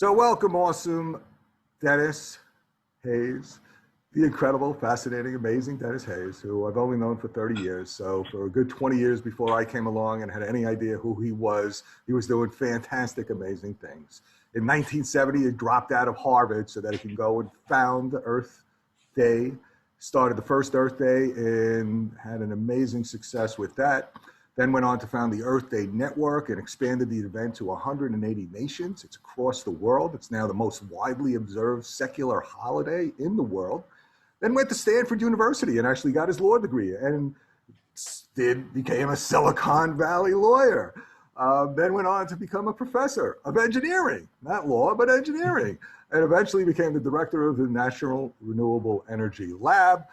So welcome, awesome Dennis Hayes, the incredible, fascinating, amazing Dennis Hayes, who I've only known for 30 years. So for a good 20 years before I came along and had any idea who he was doing fantastic, amazing things. In 1970, he dropped out of Harvard so that he could go and found Earth Day, started the first Earth Day and had an amazing success with that. Then went on to found the Earth Day Network and expanded the event to 180 nations. It's across the world. It's now the most widely observed secular holiday in the world. Then went to Stanford University and actually got his law degree and became a Silicon Valley lawyer. Then went on to become a professor of engineering, not law, but engineering, and eventually became the director of the National Renewable Energy Lab.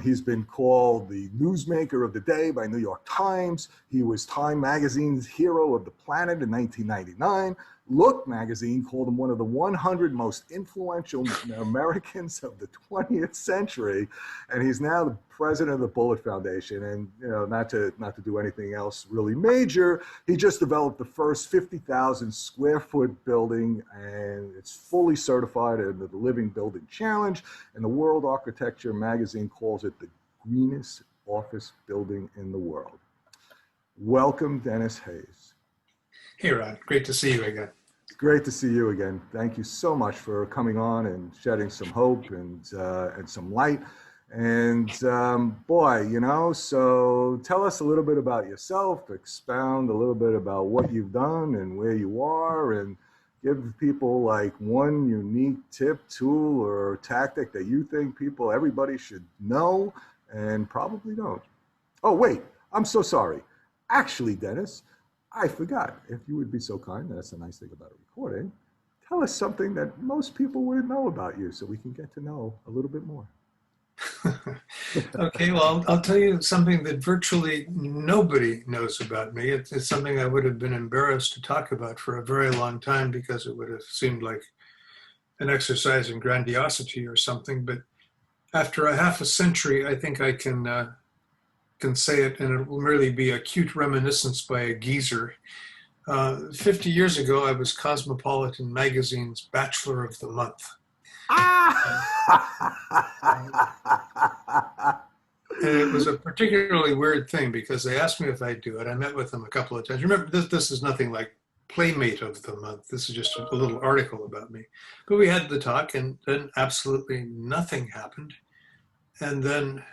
He's been called the newsmaker of the day by New York Times. He was Time Magazine's Hero of the Planet in 1999. Look magazine called him one of the 100 most influential Americans of the 20th century, and he's now the president of the Bullitt Foundation. And not to do anything else really major, he just developed the first 50,000 square foot building, and it's fully certified under the Living Building Challenge. And the World Architecture magazine calls it the greenest office building in the world. Welcome, Dennis Hayes. Hey, Ron. Great to see you again. It's great to see you again. Thank you so much for coming on and shedding some hope and some light. And boy, so tell us a little bit about yourself, expound a little bit about what you've done and where you are, and give people like one unique tip, tool, or tactic that you think everybody should know and probably don't. Oh, wait, I'm so sorry. Actually, Dennis, I forgot. If you would be so kind, that's a nice thing about a recording. Tell us something that most people wouldn't know about you so we can get to know a little bit more. Okay, well, I'll tell you something that virtually nobody knows about me. It's something I would have been embarrassed to talk about for a very long time because it would have seemed like an exercise in grandiosity or something. But after a half a century, I think I can say it, and it will merely be a cute reminiscence by a geezer. 50 years ago, I was Cosmopolitan Magazine's Bachelor of the Month. And it was a particularly weird thing because they asked me if I'd do it. I met with them a couple of times. Remember, this is nothing like Playmate of the Month. This is just a little article about me. But we had the talk, and then absolutely nothing happened. And then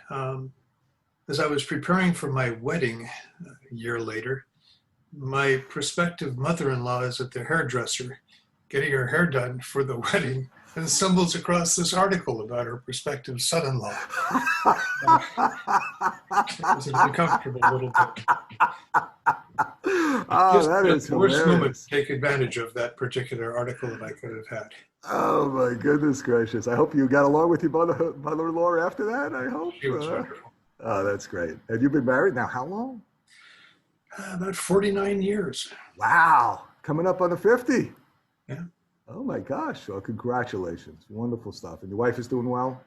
as I was preparing for my wedding a year later, my prospective mother-in-law is at the hairdresser getting her hair done for the wedding and stumbles across this article about her prospective son-in-law. It was an uncomfortable little bit. Oh, that is the worst hilarious. moment to take advantage of that particular article that I could have had. Oh my goodness gracious. I hope you got along with your mother-in-law after that, I hope. She was wonderful. Oh, that's great. And you've been married now how long? About 49 years. Wow. Coming up on the 50. Yeah. Oh my gosh. Well, congratulations. Wonderful stuff. And your wife is doing well?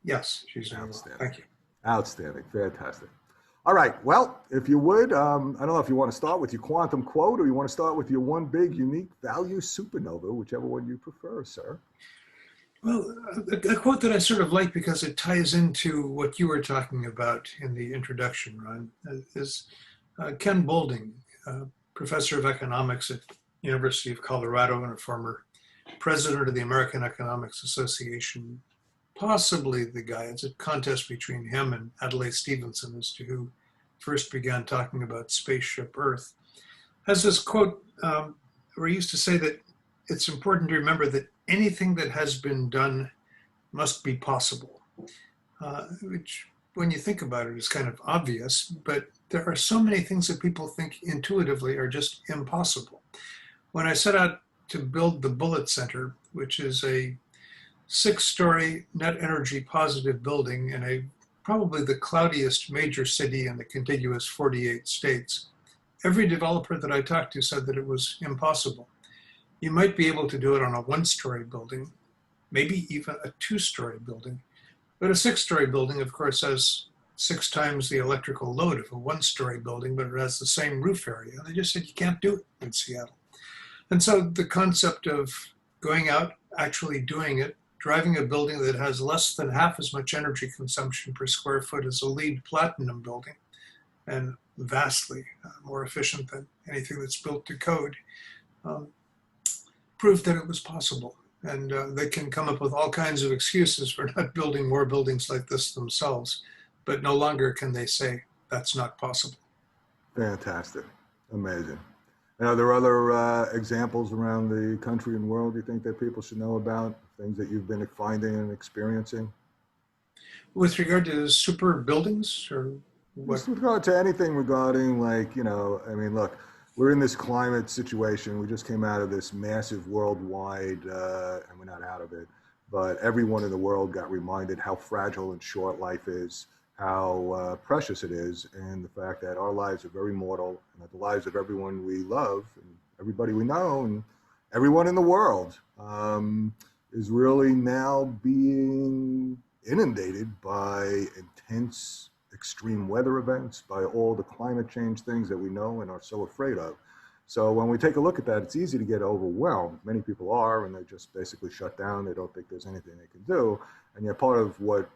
Yes, she's doing well. Outstanding. Thank you. Outstanding. Fantastic. All right. Well, if you would, I don't know if you want to start with your quantum quote or you want to start with your one big unique value supernova, whichever one you prefer, sir. Well, a quote that I sort of like because it ties into what you were talking about in the introduction, Ron, is Ken Boulding, professor of economics at University of Colorado and a former president of the American Economics Association, possibly the guy. It's a contest between him and Adlai Stevenson as to who first began talking about spaceship Earth. Has this quote where he used to say that it's important to remember that anything that has been done must be possible, which when you think about it is kind of obvious, but there are so many things that people think intuitively are just impossible. When I set out to build the Bullitt Center, which is a 6-story net energy positive building in probably the cloudiest major city in the contiguous 48 states, every developer that I talked to said that it was impossible. You might be able to do it on a 1-story building, maybe even a 2-story building. But a 6-story building, of course, has 6 times the electrical load of a 1-story building, but it has the same roof area. And they just said, you can't do it in Seattle. And so the concept of going out, actually doing it, driving a building that has less than half as much energy consumption per square foot as a LEED platinum building, and vastly more efficient than anything that's built to code, um, proved that it was possible. And they can come up with all kinds of excuses for not building more buildings like this themselves, but no longer can they say that's not possible. Fantastic. Amazing. And are there other examples around the country and world you think that people should know about, things that you've been finding and experiencing? With regard to super buildings or what? Just with regard to anything regarding, like, I mean, look, we're in this climate situation. We just came out of this massive worldwide, and we're not out of it, but everyone in the world got reminded how fragile and short life is, how precious it is, and the fact that our lives are very mortal, and that the lives of everyone we love and everybody we know and everyone in the world is really now being inundated by intense extreme weather events, by all the climate change things that we know and are so afraid of. So when we take a look at that, it's easy to get overwhelmed. Many people are, and they just basically shut down. They don't think there's anything they can do. And yet part of what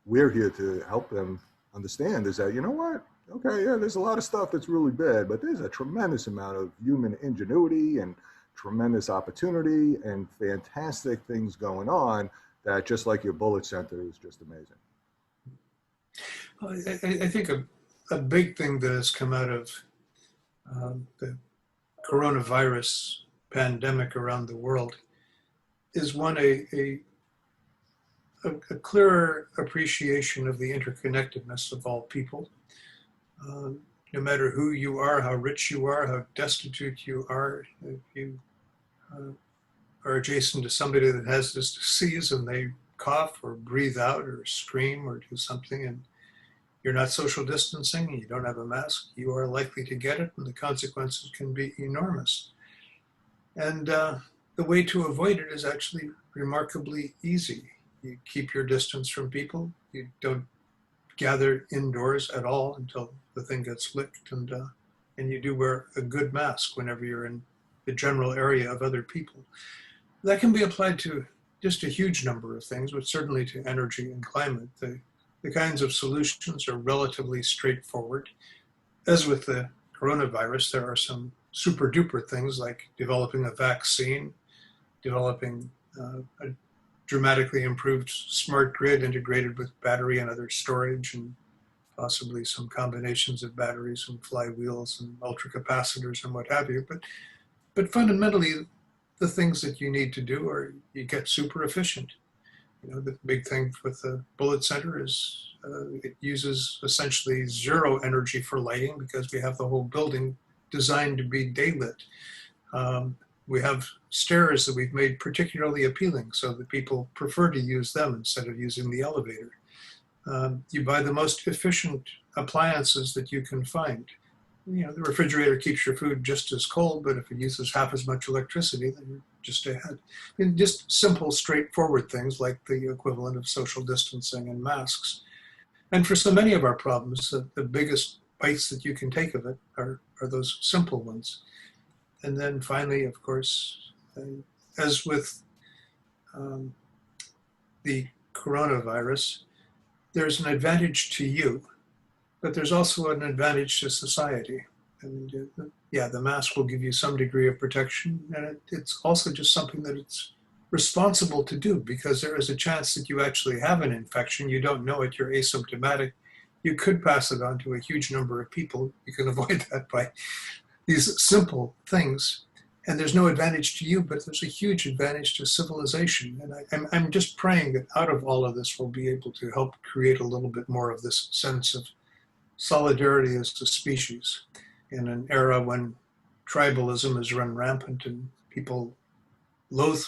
we're here to help them understand is that, you know what? Okay, yeah, there's a lot of stuff that's really bad, but there's a tremendous amount of human ingenuity and tremendous opportunity and fantastic things going on that, just like your bullet center, is just amazing. I think a big thing that has come out of the coronavirus pandemic around the world is one, a clearer appreciation of the interconnectedness of all people. No matter who you are, how rich you are, how destitute you are, if you are adjacent to somebody that has this disease and they cough or breathe out or scream or do something, and you're not social distancing and you don't have a mask, you are likely to get it, and the consequences can be enormous. And the way to avoid it is actually remarkably easy. You keep your distance from people. You don't gather indoors at all until the thing gets licked, and you do wear a good mask whenever you're in the general area of other people. That can be applied to just a huge number of things, but certainly to energy and climate. The kinds of solutions are relatively straightforward. As with the coronavirus, there are some super duper things like developing a vaccine, developing a dramatically improved smart grid integrated with battery and other storage, and possibly some combinations of batteries and flywheels and ultracapacitors and what have you. But fundamentally, the things that you need to do are you get super efficient. You know, the big thing with the bullet center is it uses essentially zero energy for lighting because we have the whole building designed to be daylit. We have stairs that we've made particularly appealing so that people prefer to use them instead of using the elevator. You buy the most efficient appliances that you can find. You know, the refrigerator keeps your food just as cold, but if it uses half as much electricity, then you're just ahead. And just simple, straightforward things like the equivalent of social distancing and masks. And for so many of our problems, the biggest bites that you can take of it are those simple ones. And then finally, of course, as with the coronavirus, there's an advantage to you, but there's also an advantage to society. And yeah, the mask will give you some degree of protection, and it's also just something that it's responsible to do because there is a chance that you actually have an infection. You don't know it, you're asymptomatic. You could pass it on to a huge number of people. You can avoid that by these simple things. And there's no advantage to you, but there's a huge advantage to civilization. And I'm just praying that out of all of this, we'll be able to help create a little bit more of this sense of solidarity as a species in an era when tribalism is run rampant and people loathe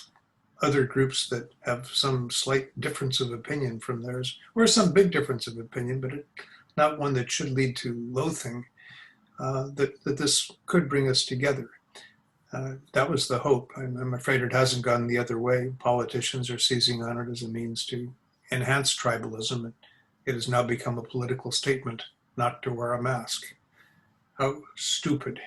other groups that have some slight difference of opinion from theirs, or some big difference of opinion, but not one that should lead to loathing, that this could bring us together. That was the hope. I'm afraid it hasn't gone the other way. Politicians are seizing on it as a means to enhance tribalism. It has now become a political statement not to wear a mask. How stupid.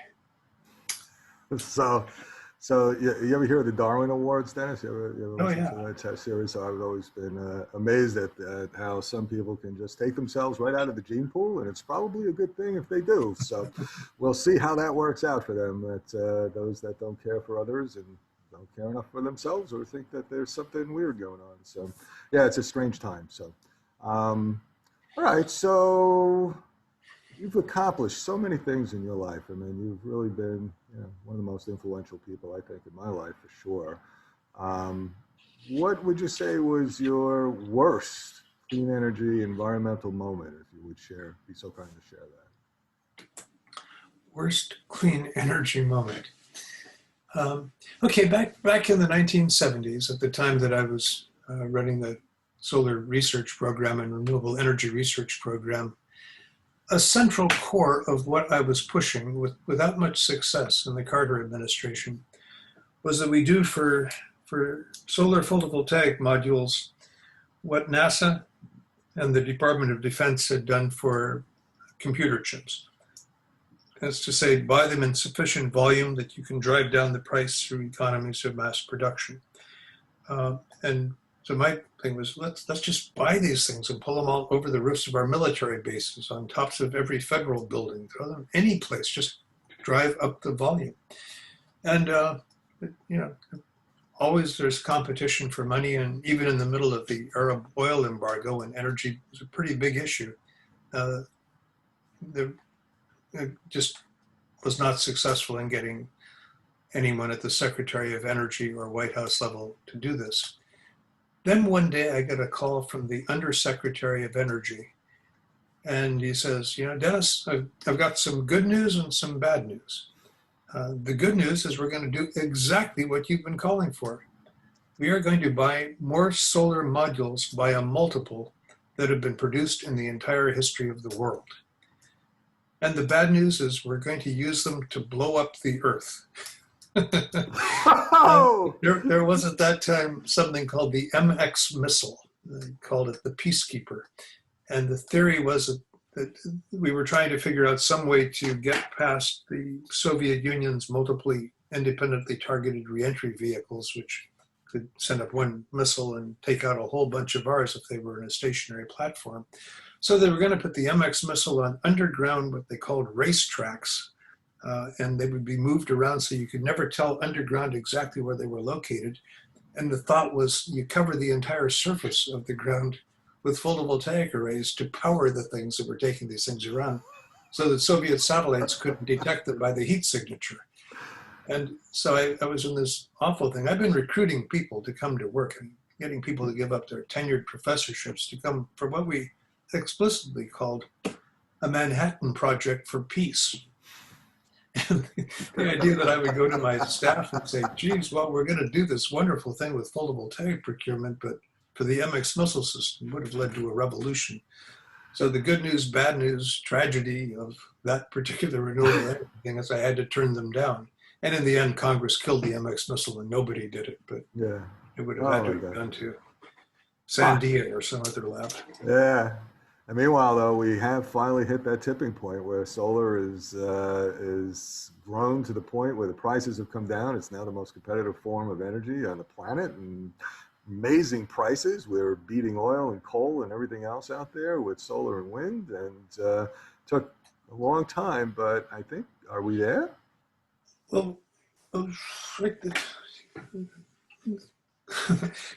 So you ever hear of the Darwin Awards, Dennis? You ever Oh listen to yeah. that test series? So I've always been amazed at how some people can just take themselves right out of the gene pool, and it's probably a good thing if they do. So we'll see how that works out for them. That those that don't care for others and don't care enough for themselves, or think that there's something weird going on. So yeah, it's a strange time. So um, all right, so you've accomplished so many things in your life. I mean, you've really been, one of the most influential people, I think, in my life for sure. Um, what would you say was your worst clean energy environmental moment, if you would share, be so kind to share that? Worst clean energy moment. Um, okay, back in the 1970s, at the time that I was running the solar research program and renewable energy research program, a central core of what I was pushing without much success in the Carter administration was that we do for solar photovoltaic modules what NASA and the Department of Defense had done for computer chips. That's to say, buy them in sufficient volume that you can drive down the price through economies of mass production. And so my thing was, let's just buy these things and pull them all over the roofs of our military bases, on tops of every federal building, throw them any place, just drive up the volume. And you know, always there's competition for money, and even in the middle of the Arab oil embargo, when energy was a pretty big issue, uh, the it just was not successful in getting anyone at the Secretary of Energy or White House level to do this. Then one day I get a call from the Undersecretary of Energy, and he says, Dennis, I've got some good news and some bad news. The good news is we're going to do exactly what you've been calling for. We are going to buy more solar modules by a multiple that have been produced in the entire history of the world. And the bad news is we're going to use them to blow up the Earth. Oh! There was at that time something called the MX missile. They called it the Peacekeeper. And the theory was that we were trying to figure out some way to get past the Soviet Union's multiply independently targeted reentry vehicles, which could send up one missile and take out a whole bunch of ours if they were in a stationary platform. So they were going to put the MX missile on underground, what they called racetracks, and they would be moved around so you could never tell underground exactly where they were located. And the thought was you cover the entire surface of the ground with photovoltaic arrays to power the things that were taking these things around, so that Soviet satellites couldn't detect them by the heat signature. And so I was in this awful thing. I've been recruiting people to come to work and getting people to give up their tenured professorships to come for what we explicitly called a Manhattan Project for Peace. And the idea that I would go to my staff and say, geez, well, we're going to do this wonderful thing with photovoltaic procurement, but for the MX missile system would have led to a revolution. So the good news, bad news, tragedy of that particular renewable energy thing is I had to turn them down. And in the end, Congress killed the MX missile and nobody did it, but Yeah. it would have had to have gone to Sandia or some other lab. Yeah. And meanwhile, though, we have finally hit that tipping point where solar is grown to the point where the prices have come down. It's now the most competitive form of energy on the planet, and amazing prices. We're beating oil and coal and everything else out there with solar and wind, and took a long time, but I think, are we there? Well,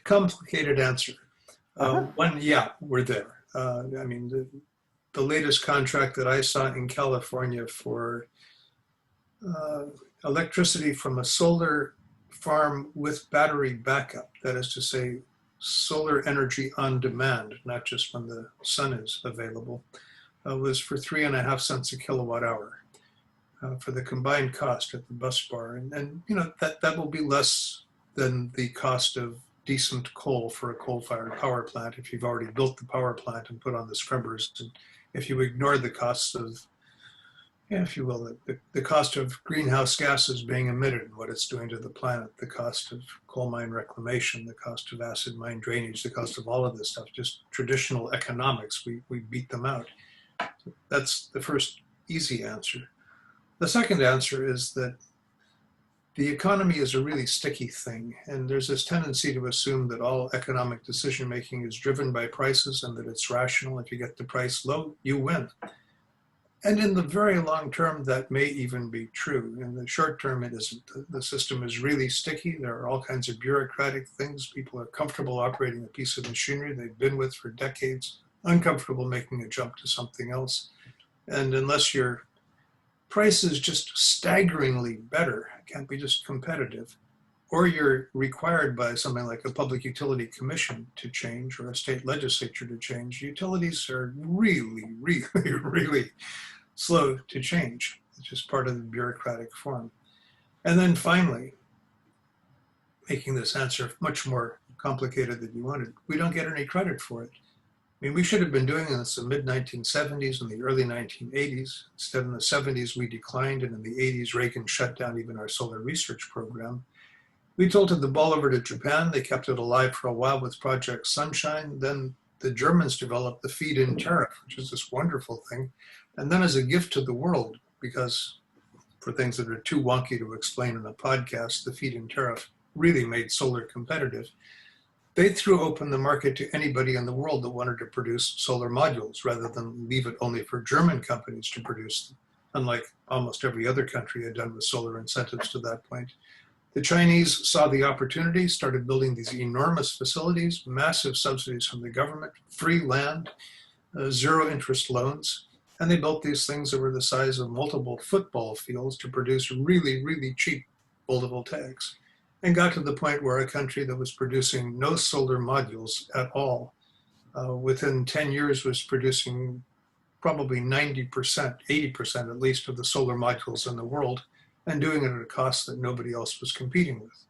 complicated answer. One, yeah, we're there. I mean, the latest contract that I saw in California for electricity from a solar farm with battery backup, that is to say, solar energy on demand, not just when the sun is available, was for 3.5 cents a kilowatt hour for the combined cost at the bus bar. And that will be less than the cost of decent coal for a coal-fired power plant if you've already built the power plant and put on the scrubbers. And if you ignore the costs of, if you will, the cost of greenhouse gases being emitted and what it's doing to the planet, the cost of coal mine reclamation, the cost of acid mine drainage, the cost of all of this stuff, just traditional economics, we beat them out. That's the first easy answer. The second answer is that the economy is a really sticky thing, and there's this tendency to assume that all economic decision making is driven by prices and that it's rational. If you get the price low, you win. And in the very long term, that may even be true. In the short term, it isn't. The system is really sticky. There are all kinds of bureaucratic things. People are comfortable operating a piece of machinery they've been with for decades, uncomfortable making a jump to something else. And unless your price is just staggeringly better, it can't be just competitive, or you're required by something like a public utility commission to change or a state legislature to change, utilities are really, really, really slow to change. It's just part of the bureaucratic form. And then finally, making this answer much more complicated than you wanted, we don't get any credit for it. I mean, we should have been doing this in the mid-1970s and the early 1980s. Instead, in the 70s, we declined, and in the 80s, Reagan shut down even our solar research program. We tilted the ball over to Japan. They kept it alive for a while with Project Sunshine. Then the Germans developed the feed-in tariff, which is this wonderful thing. And then as a gift to the world, because for things that are too wonky to explain in a podcast, the feed-in tariff really made solar competitive. They threw open the market to anybody in the world that wanted to produce solar modules rather than leave it only for German companies to produce them, unlike almost every other country had done with solar incentives to that point. The Chinese saw the opportunity, started building these enormous facilities, massive subsidies from the government, free land, zero interest loans, and they built these things that were the size of multiple football fields to produce really, really cheap photovoltaics, and got to the point where a country that was producing no solar modules at all, within 10 years was producing probably 90%, 80% at least of the solar modules in the world, and doing it at a cost that nobody else was competing with.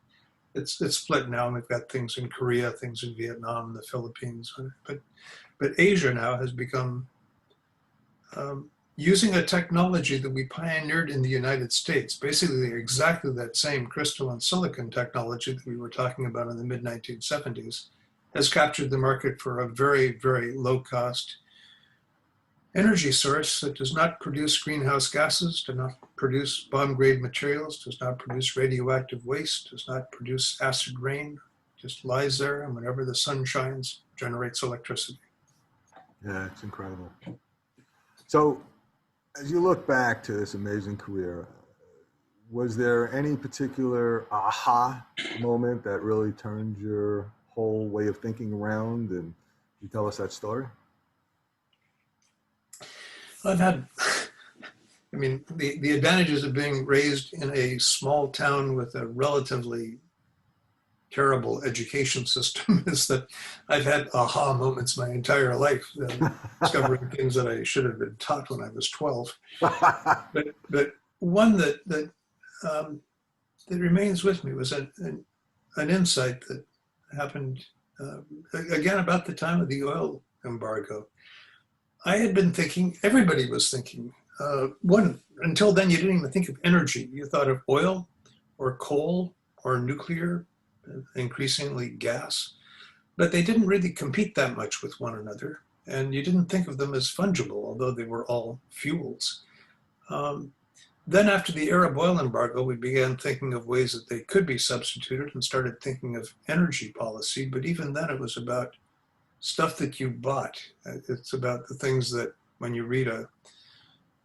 It's split now, and we've got things in Korea, things in Vietnam, the Philippines, but Asia now has become using a technology that we pioneered in the United States, basically exactly that same crystalline silicon technology that we were talking about in the mid-1970s, has captured the market for a very, very low-cost energy source that does not produce greenhouse gases, does not produce bomb-grade materials, does not produce radioactive waste, does not produce acid rain, just lies there, and whenever the sun shines, generates electricity. Yeah, it's incredible. So, as you look back to this amazing career, was there any particular aha moment that really turned your whole way of thinking around? And you tell us that story? I've had, I mean, the advantages of being raised in a small town with a relatively terrible education system is that I've had aha moments my entire life, discovering things that I should have been taught when I was 12. But one that remains with me was an insight that happened again about the time of the oil embargo. I had been thinking, everybody was thinking, until then you didn't even think of energy. You thought of oil or coal or nuclear, increasingly gas, but they didn't really compete that much with one another, and you didn't think of them as fungible, although they were all fuels. Then after the Arab oil embargo, we began thinking of ways that they could be substituted and started thinking of energy policy, but even then it was about stuff that you bought. It's about the things that when you read a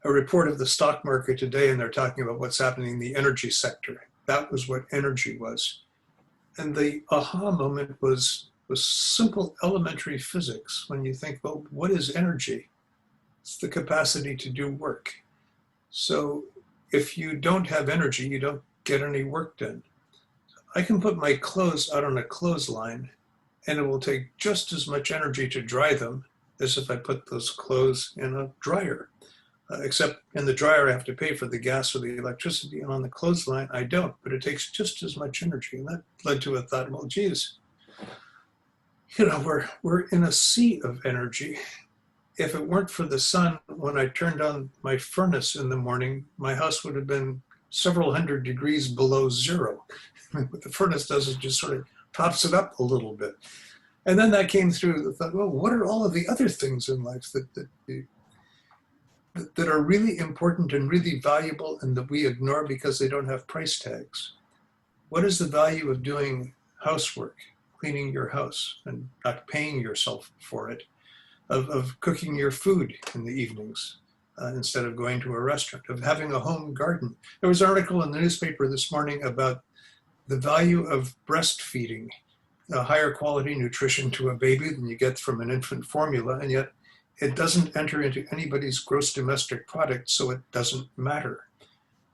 report of the stock market today and they're talking about what's happening in the energy sector, that was what energy was. And the aha moment was simple elementary physics. When you think, well, what is energy? It's the capacity to do work. So if you don't have energy, you don't get any work done. I can put my clothes out on a clothesline, and it will take just as much energy to dry them as if I put those clothes in a dryer. Except in the dryer, I have to pay for the gas or the electricity, and on the clothesline, I don't, but it takes just as much energy. And that led to a thought, well, geez, you know, we're in a sea of energy. If it weren't for the sun, when I turned on my furnace in the morning, my house would have been several hundred degrees below zero. What the furnace does is just sort of tops it up a little bit. And then that came through the thought, well, what are all of the other things in life that are really important and really valuable and that we ignore because they don't have price tags? what is the value of doing housework, cleaning your house and not paying yourself for it, of cooking your food in the evenings instead of going to a restaurant, of having a home garden. There was an article in the newspaper this morning about the value of breastfeeding, a higher quality nutrition to a baby than you get from an infant formula, and yet it doesn't enter into anybody's gross domestic product, so it doesn't matter.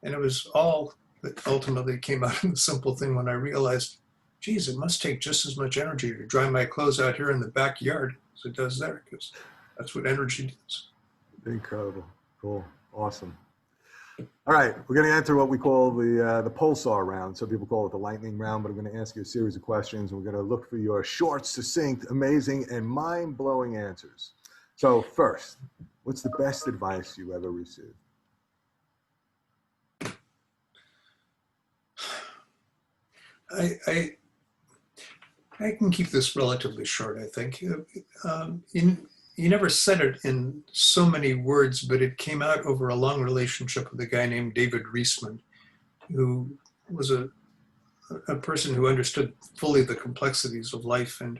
And it was all that ultimately came out of the simple thing when I realized, geez, it must take just as much energy to dry my clothes out here in the backyard as it does there, because that's what energy does. Incredible. Cool. Awesome. All right, we're going to enter what we call the pulsar round. Some people call it the lightning round, but I'm going to ask you a series of questions. We're going to look for your short, succinct, amazing, and mind-blowing answers. So first, what's the best advice you ever received? I can keep this relatively short, I think. You never said it in so many words, but it came out over a long relationship with a guy named David Reisman, who was a person who understood fully the complexities of life and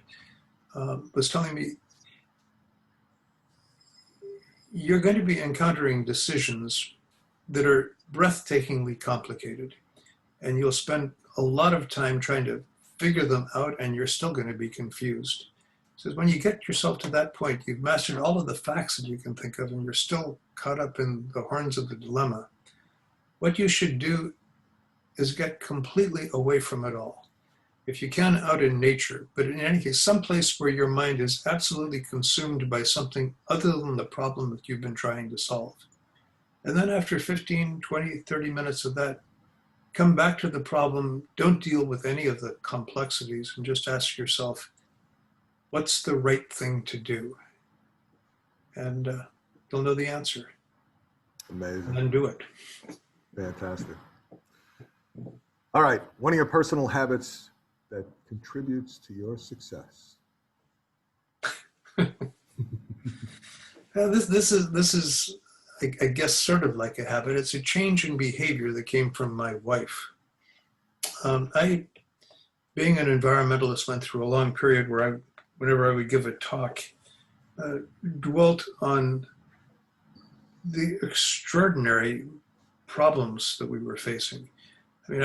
was telling me, you're going to be encountering decisions that are breathtakingly complicated, and you'll spend a lot of time trying to figure them out, and you're still going to be confused. He says, when you get yourself to that point, you've mastered all of the facts that you can think of, and you're still caught up in the horns of the dilemma. What you should do is get completely away from it all. If you can, out in nature, but in any case, someplace where your mind is absolutely consumed by something other than the problem that you've been trying to solve. And then after 15, 20, 30 minutes of that, come back to the problem, don't deal with any of the complexities, and just ask yourself, what's the right thing to do? And you'll know the answer. Amazing. And then do it. Fantastic. All right, one of your personal habits that contributes to your success. This is, I guess, sort of like a habit. It's a change in behavior that came from my wife. I, being an environmentalist, went through a long period where whenever I would give a talk, dwelt on the extraordinary problems that we were facing. I mean,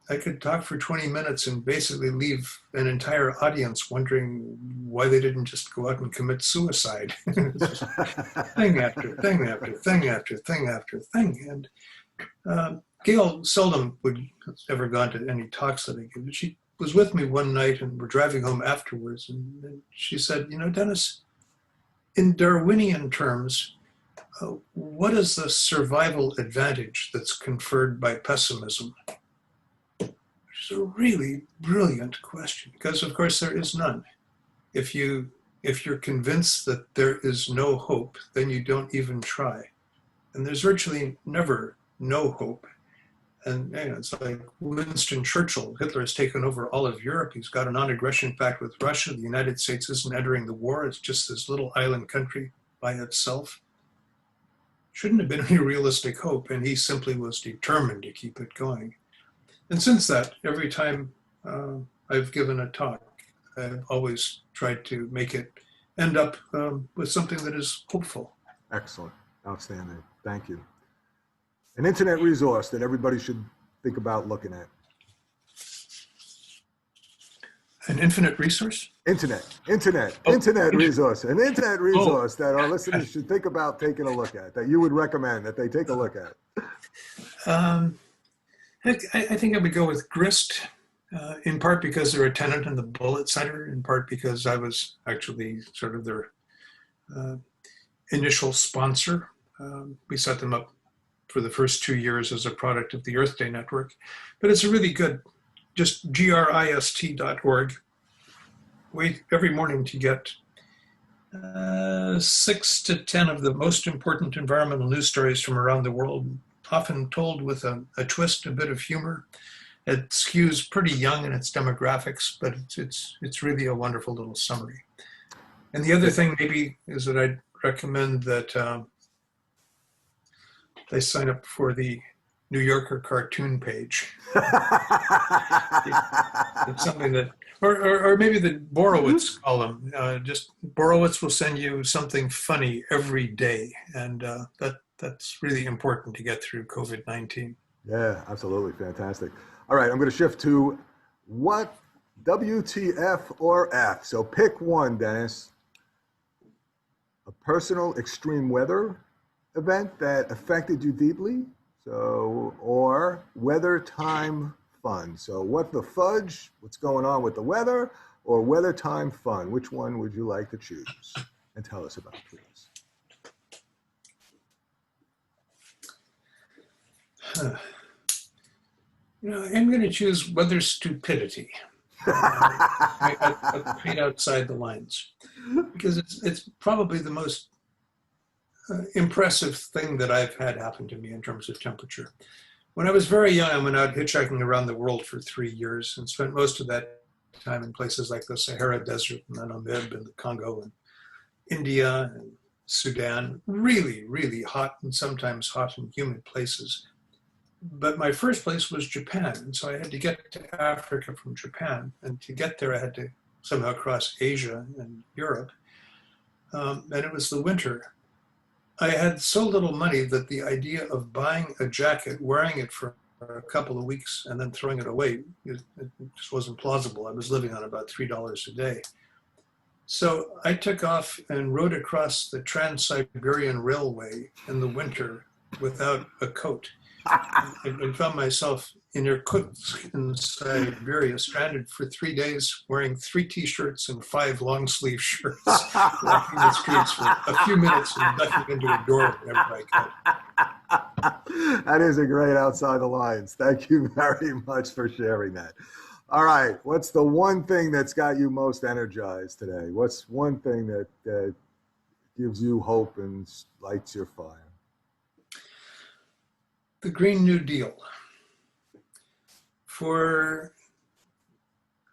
I could talk for 20 minutes and basically leave an entire audience wondering why they didn't just go out and commit suicide. Thing after thing after thing after thing after thing. And Gail seldom would have ever gone to any talks that I give, but she was with me one night and we're driving home afterwards. And she said, you know, Dennis, in Darwinian terms, what is the survival advantage that's conferred by pessimism? Which is a really brilliant question, because of course there is none. If you're convinced that there is no hope, then you don't even try. And there's virtually never no hope. And you know, it's like Winston Churchill. Hitler has taken over all of Europe. He's got a non-aggression pact with Russia. The United States isn't entering the war. It's just this little island country by itself. Shouldn't have been any realistic hope, and he simply was determined to keep it going. And since that, every time I've given a talk, I've always tried to make it end up with something that is hopeful. Excellent. Outstanding. Thank you. An internet resource that everybody should think about looking at. An infinite resource? Internet resource. An internet resource that our listeners should think about taking a look at, that you would recommend that they take a look at. I think I would go with Grist, in part because they're a tenant in the Bullitt Center, in part because I was actually sort of their initial sponsor. We set them up for the first 2 years as a product of the Earth Day Network. But it's a really good, just grist.org. Wait every morning to get 6 to 10 of the most important environmental news stories from around the world, often told with a twist, a bit of humor. It skews pretty young in its demographics, but it's really a wonderful little summary. And the other thing maybe is that I'd recommend that they sign up for the New Yorker cartoon page. It's something that, or maybe the Borowitz column. Just Borowitz will send you something funny every day, and that's really important to get through COVID-19. Yeah, absolutely. Fantastic. All right, I'm going to shift to what WTF or F. So pick one, Dennis. A personal extreme weather event that affected you deeply. So, or weather time fun. So what the fudge, what's going on with the weather, or weather time fun? Which one would you like to choose? And tell us about it, please. I'm going to choose weather stupidity. Right outside the lines, because it's probably the most impressive thing that I've had happen to me in terms of temperature. When I was very young, I went out hitchhiking around the world for 3 years and spent most of that time in places like the Sahara Desert and Namib and the Congo and India and Sudan, really, really hot and sometimes hot and humid places. But my first place was Japan, and so I had to get to Africa from Japan, and to get there I had to somehow cross Asia and Europe, and it was the winter. I had so little money that the idea of buying a jacket, wearing it for a couple of weeks, and then throwing it away, it just wasn't plausible. I was living on about $3 a day. So I took off and rode across the Trans-Siberian Railway in the winter without a coat. I found myself in Irkutsk in Siberia, stranded for 3 days, wearing 3 T-shirts and 5 long-sleeve shirts, walking the streets for a few minutes and ducking into a door whenever I could. That is a great outside the lines. Thank you very much for sharing that. All right, what's the one thing that's got you most energized today? What's one thing that gives you hope and lights your fire? The Green New Deal. For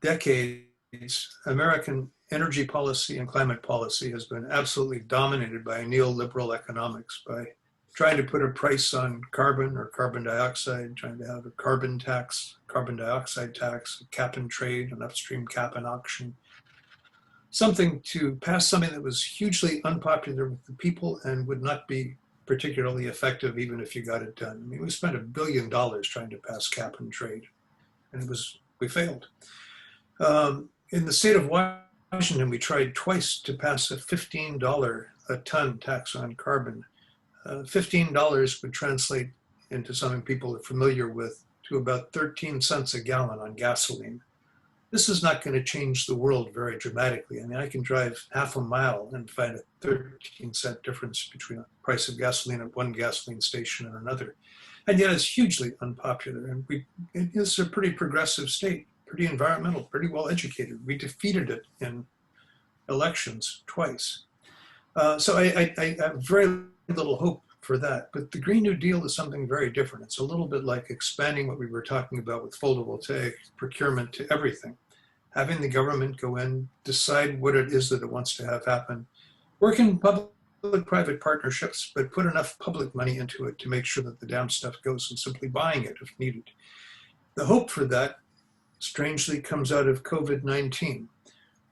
decades, American energy policy and climate policy has been absolutely dominated by neoliberal economics, by trying to put a price on carbon or carbon dioxide, trying to have a carbon tax, carbon dioxide tax, a cap and trade, an upstream cap and auction, something to pass something that was hugely unpopular with the people and would not be particularly effective even if you got it done. I mean, we spent $1 billion trying to pass cap and trade, and we failed. In the state of Washington, we tried twice to pass a $15 a ton tax on carbon. $15 would translate into something people are familiar with to about 13 cents a gallon on gasoline. This is not going to change the world very dramatically. I mean, I can drive half a mile and find a 13-cent difference between the price of gasoline at one gasoline station and another. And yet it's hugely unpopular. And it's a pretty progressive state, pretty environmental, pretty well educated. We defeated it in elections twice. So I have very little hope for that. But the Green New Deal is something very different. It's a little bit like expanding what we were talking about with photovoltaic procurement to everything. Having the government go in, decide what it is that it wants to have happen, work in public-private partnerships, but put enough public money into it to make sure that the damn stuff goes, and simply buying it if needed. The hope for that, strangely, comes out of COVID-19,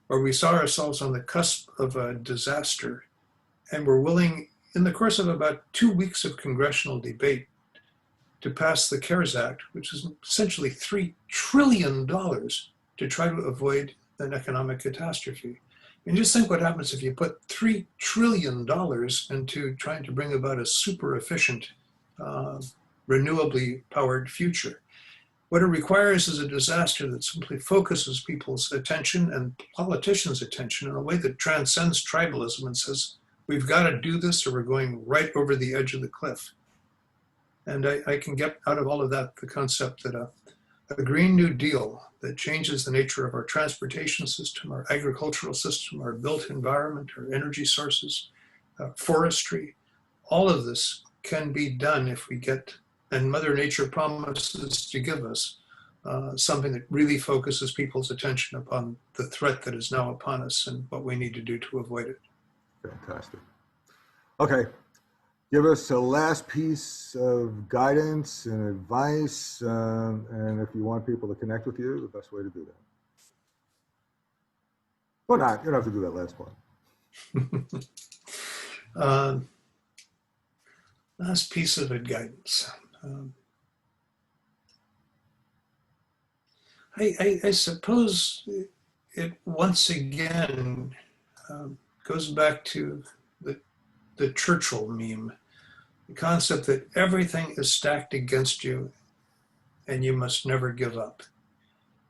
where we saw ourselves on the cusp of a disaster, and were willing, in the course of about 2 weeks of congressional debate, to pass the CARES Act, which is essentially $3 trillion to try to avoid an economic catastrophe. And just think what happens if you put $3 trillion into trying to bring about a super efficient, renewably powered future. What it requires is a disaster that simply focuses people's attention and politicians' attention in a way that transcends tribalism and says, we've got to do this or we're going right over the edge of the cliff. And I can get out of all of that the concept that a Green New Deal that changes the nature of our transportation system, our agricultural system, our built environment, our energy sources, forestry, all of this can be done if we get, and Mother Nature promises to give us something that really focuses people's attention upon the threat that is now upon us and what we need to do to avoid it. Fantastic. Okay, give us a last piece of guidance and advice, and if you want people to connect with you, the best way to do that. Or not, you don't have to do that last part. Last piece of guidance. I suppose it once again goes back to the Churchill meme, the concept that everything is stacked against you and you must never give up.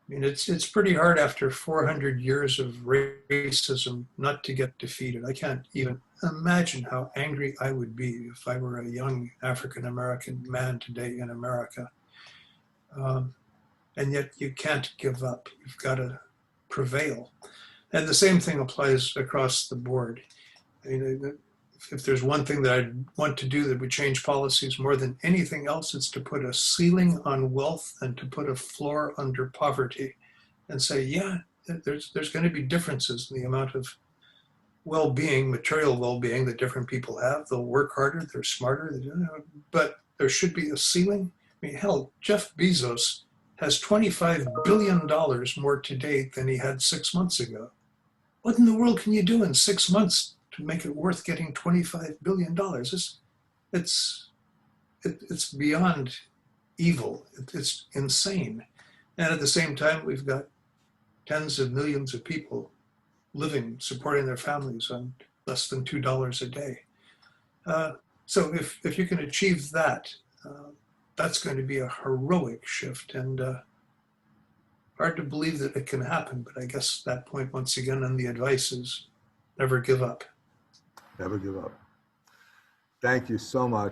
I mean, it's pretty hard after 400 years of racism not to get defeated. I can't even imagine how angry I would be if I were a young African-American man today in America. And yet you can't give up. You've got to prevail. And the same thing applies across the board. I mean, if there's one thing that I'd want to do that would change policies more than anything else, it's to put a ceiling on wealth and to put a floor under poverty and say, yeah, there's going to be differences in the amount of well-being, material well-being that different people have. They'll work harder, they're smarter, but there should be a ceiling. I mean, hell, Jeff Bezos has $25 billion more today than he had 6 months ago. What in the world can you do in 6 months to make it worth getting $25 billion? It's beyond evil. It's insane. And at the same time, we've got tens of millions of people living, supporting their families on less than $2 a day. So if you can achieve that, that's going to be a heroic shift, and hard to believe that it can happen. But I guess that point, once again, on the advice is never give up. Never give up. Thank you so much.